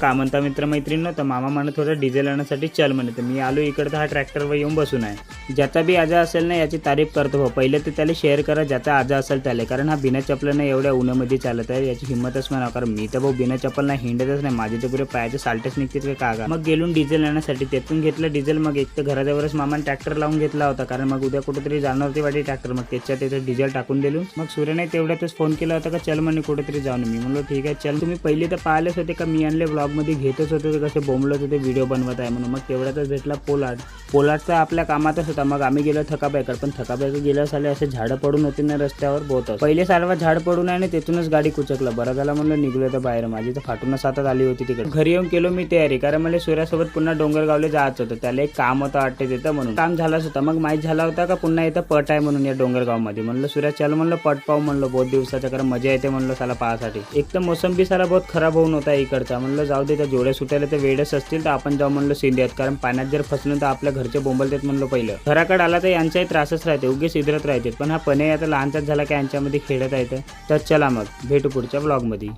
का म्हणता मित्रमैत्रिणींनो, तर मामा म्हणत होता डिझेल आणण्यासाठी चल म्हणे. तर मी आलो इकडं, तर हा ट्रॅक्टरवर येऊन बसून आहे. ज्याचा बी आजा असेल ना याची तारीफ करतो भाऊ. पहिले तर त्याला शेअर करा ज्याचा आजा असेल त्याला, कारण हा बिना चपलानं एवढ्या उन्हामध्ये चालत आहे. याची हिंमतच म्हणा, कारण मी तर भाऊ बिना चप्पल नाही हिंडतच नाही. माझे तर पुरे पायाचे साल्टेच निघतील का कागा. मग गेलून डिझेल आणण्यासाठी तेथून घेतलं डिझेल. मग एक तर घराजवळच मामाने ट्रॅक्टर लावून घेतला होता, कारण मग उद्या कुठेतरी जाणार होती वाटी ट्रॅक्टर. मग त्याच्यात त्याचं डिझेल टाकून दिलं. मग सूर्याने तेवढ्यातच फोन केला होता का चल म्हणे कुठेतरी जाऊन. मी म्हणलो ठीक आहे चल. तुम्ही पहिले तर पाहिलेच होते का मी आणले ब्लॉगमध्ये घेतच होते, ते कसे बोंबलत होते व्हिडिओ बनवत आहे म्हणून. मग तेवढ्यातच भेटला पोलार्डचा आपल्या कामातच होता. मग आम्ही गेलो थकाबाईकर, पण थकाबाईकर गेल्या साले असे झाडं पडून होते ना रस्त्यावर बहुत. पहिले सारवा झाड पडून आहे ना तिथूनच गाडी कुचकलं. बरं झालं म्हणलं निघलो तर बाहेर. माझी तर फाटूनच हातात आली होती तिकडे. घरी येऊन केलो मी तयारी, कारण मला सूर्यासोबत पुन्हा डोंगरगावला जायचं होतं. त्याला एक काम होतं वाटते तिथं, म्हणून काम झालंच होतं. मग माहीत झाला होता का पुन्हा इथं पट आहे म्हणून या डोंगरगावमध्ये. म्हणलं सूर्या चल म्हणलं पट पाहू म्हणलं, बहुत दिवसाच्या, कारण मजा येते म्हणलं साला पाहासाठी. एक तर मोसंबी साला बहुत खराब होऊन होता इकडचा. म्हणलं जाऊ दे, त्या जोड्या सुटायला तर वेळच असतील तर आपण जाऊ म्हणलं सिंध्यात, कारण पाण्यात जर फसलं तर आपल्या घरचे बोंबलतात म्हणलं. पहिलं घराकडे आला तर यांचाही त्रासच राहते, उगीच इधरत राहते. पण हा पणे आता लहानचाच झाला की यांच्यामध्ये खेळत आहे. तर चला मग भेटू पुढच्या ब्लॉगमध्ये.